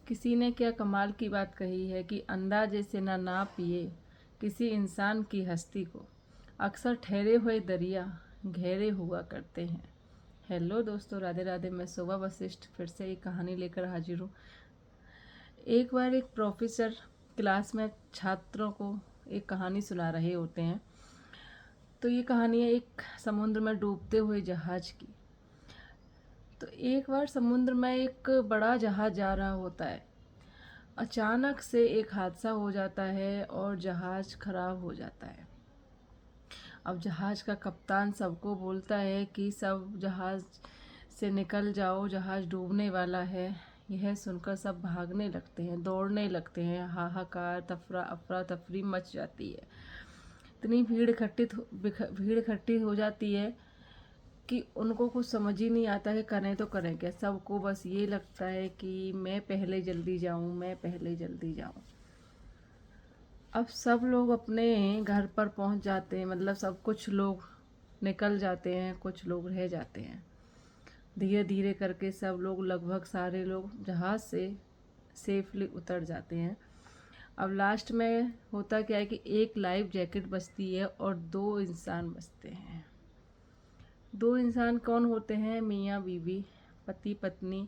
किसी ने क्या कमाल की बात कही है कि अंदाजे से ना पिए किसी इंसान की हस्ती को, अक्सर ठहरे हुए दरिया गहरे हुआ करते हैं। हेलो दोस्तों, राधे राधे। मैं शोभा वशिष्ठ फिर से एक कहानी लेकर हाजिर हूँ। एक बार एक प्रोफेसर क्लास में छात्रों को एक कहानी सुना रहे होते हैं। तो ये कहानी है एक समुद्र में डूबते हुए जहाज की। तो एक बार समुद्र में एक बड़ा जहाज जा रहा होता है। अचानक से एक हादसा हो जाता है और जहाज खराब हो जाता है। अब जहाज का कप्तान सबको बोलता है कि सब जहाज से निकल जाओ, जहाज डूबने वाला है। यह सुनकर सब भागने लगते हैं, दौड़ने लगते हैं। हाहाकार, अफरा तफरी मच जाती है। इतनी भीड़ इकट्ठी हो जाती है कि उनको कुछ समझ ही नहीं आता है करें तो करें क्या। सबको बस ये लगता है कि मैं पहले जल्दी जाऊं, मैं पहले जल्दी जाऊं। अब सब लोग अपने घर पर पहुंच जाते हैं, मतलब सब कुछ लोग निकल जाते हैं, कुछ लोग रह जाते हैं। धीरे धीरे करके सब लोग, लगभग सारे लोग जहाज़ से सेफली उतर जाते हैं। अब लास्ट में होता क्या है कि एक लाइफ जैकेट बचती है और 2 इंसान बचते हैं। 2 इंसान कौन होते हैं? मियाँ बीवी, पति पत्नी,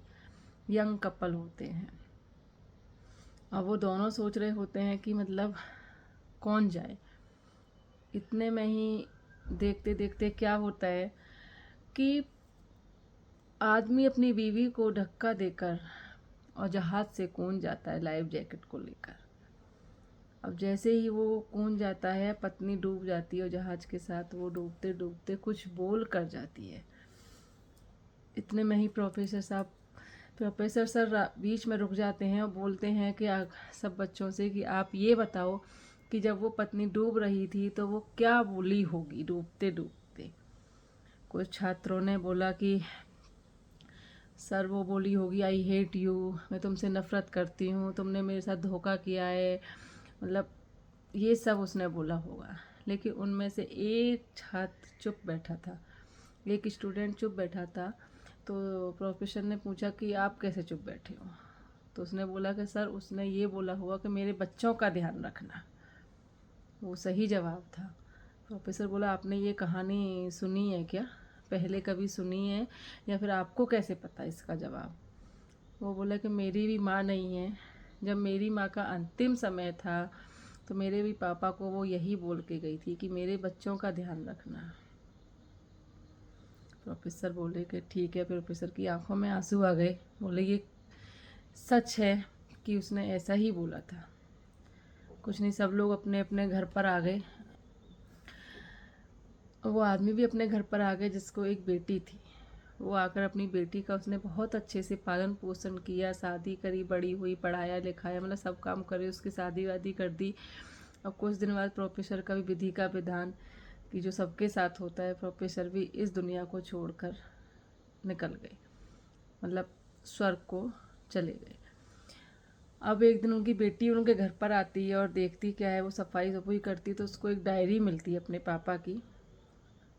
यंग कपल होते हैं। अब वो दोनों सोच रहे होते हैं कि मतलब कौन जाए। इतने में ही देखते देखते क्या होता है कि आदमी अपनी बीवी को धक्का देकर और जहाज से कूद जाता है लाइफ जैकेट को लेकर। अब जैसे ही वो कूद जाता है, पत्नी डूब जाती है और जहाज के साथ वो डूबते डूबते कुछ बोल कर जाती है। इतने में ही प्रोफेसर सर बीच में रुक जाते हैं और बोलते हैं कि सब बच्चों से कि आप ये बताओ कि जब वो पत्नी डूब रही थी तो वो क्या बोली होगी डूबते डूबते। कुछ छात्रों ने बोला कि सर वो बोली होगी आई हेट यू, मैं तुमसे नफ़रत करती हूँ, तुमने मेरे साथ धोखा किया है, मतलब ये सब उसने बोला होगा। लेकिन उनमें से एक छात्र चुप बैठा था, एक स्टूडेंट चुप बैठा था। तो प्रोफेसर ने पूछा कि आप कैसे चुप बैठे हो? तो उसने बोला कि सर उसने ये बोला होगा कि मेरे बच्चों का ध्यान रखना। वो सही जवाब था। प्रोफेसर बोला आपने ये कहानी सुनी है क्या, पहले कभी सुनी है, या फिर आपको कैसे पता इसका जवाब? वो बोला कि मेरी भी माँ नहीं है। जब मेरी माँ का अंतिम समय था तो मेरे भी पापा को वो यही बोल के गई थी कि मेरे बच्चों का ध्यान रखना। प्रोफेसर बोले कि ठीक है। प्रोफेसर की आंखों में आंसू आ गए। बोले ये सच है कि उसने ऐसा ही बोला था। कुछ नहीं, सब लोग अपने अपने घर पर आ गए। वो आदमी भी अपने घर पर आ गए जिसको एक बेटी थी। वो आकर अपनी बेटी का उसने बहुत अच्छे से पालन पोषण किया, शादी करी, बड़ी हुई, पढ़ाया लिखाया, मतलब सब काम करे, उसकी शादी वादी कर दी। और कुछ दिन बाद प्रोफेसर का भी विधि का विधान कि जो सबके साथ होता है, प्रोफेसर भी इस दुनिया को छोड़कर निकल गए, मतलब स्वर्ग को चले गए। अब एक दिन उनकी बेटी उनके घर पर आती है और देखती क्या है, वो सफाई सफाई करती तो उसको एक डायरी मिलती है अपने पापा की।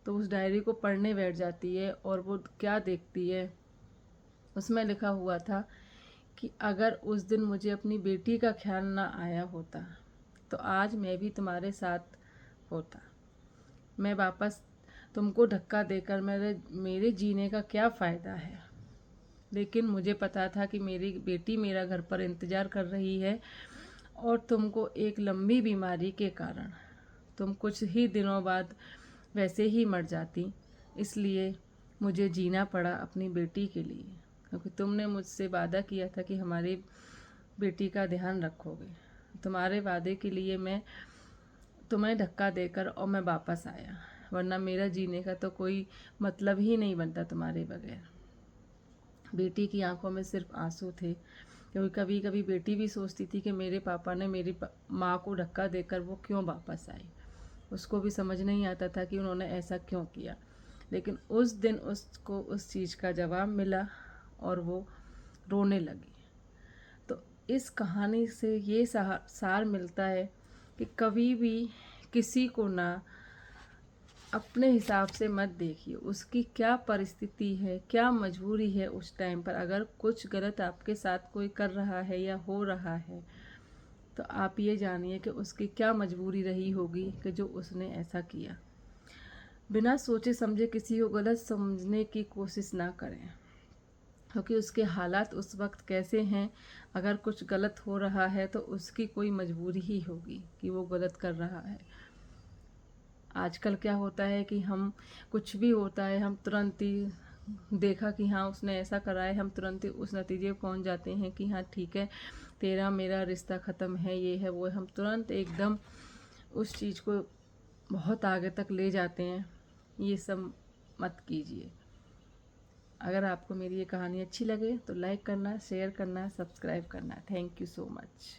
तो उस डायरी को पढ़ने बैठ जाती है और वो क्या देखती है, उसमें लिखा हुआ था कि अगर उस दिन मुझे अपनी बेटी का ख्याल ना आया होता तो आज मैं भी तुम्हारे साथ होता। मैं वापस तुमको धक्का देकर मेरे मेरे जीने का क्या फ़ायदा है। लेकिन मुझे पता था कि मेरी बेटी मेरा घर पर इंतज़ार कर रही है और तुमको एक लंबी बीमारी के कारण तुम कुछ ही दिनों बाद वैसे ही मर जाती। इसलिए मुझे जीना पड़ा अपनी बेटी के लिए, क्योंकि तुमने मुझसे वादा किया था कि हमारी बेटी का ध्यान रखोगे। तुम्हारे वादे के लिए मैं तुम्हें धक्का देकर और मैं वापस आया, वरना मेरा जीने का तो कोई मतलब ही नहीं बनता तुम्हारे बगैर। बेटी की आंखों में सिर्फ आंसू थे, क्योंकि कभी कभी बेटी भी सोचती थी कि मेरे पापा ने मेरी माँ को धक्का देकर वो क्यों वापस आई। उसको भी समझ नहीं आता था कि उन्होंने ऐसा क्यों किया। लेकिन उस दिन उसको उस चीज़ का जवाब मिला और वो रोने लगी। तो इस कहानी से ये सार मिलता है कि कभी भी किसी को ना अपने हिसाब से मत देखिए, उसकी क्या परिस्थिति है, क्या मजबूरी है उस टाइम पर। अगर कुछ गलत आपके साथ कोई कर रहा है या हो रहा है तो आप ये जानिए कि उसकी क्या मजबूरी रही होगी कि जो उसने ऐसा किया। बिना सोचे समझे किसी को गलत समझने की कोशिश ना करें, क्योंकि उसके हालात उस वक्त कैसे हैं। अगर कुछ गलत हो रहा है तो उसकी कोई मजबूरी ही होगी कि वो गलत कर रहा है। आजकल क्या होता है कि हम कुछ भी होता है हम तुरंत ही देखा कि हाँ उसने ऐसा करा है, हम तुरंत ही उस नतीजे पर पहुंच जाते हैं कि हाँ ठीक है तेरा मेरा रिश्ता ख़त्म है, ये है वो है। हम तुरंत एकदम उस चीज़ को बहुत आगे तक ले जाते हैं। ये सब मत कीजिए। अगर आपको मेरी ये कहानी अच्छी लगे तो लाइक करना, शेयर करना, सब्सक्राइब करना। Thank you so much.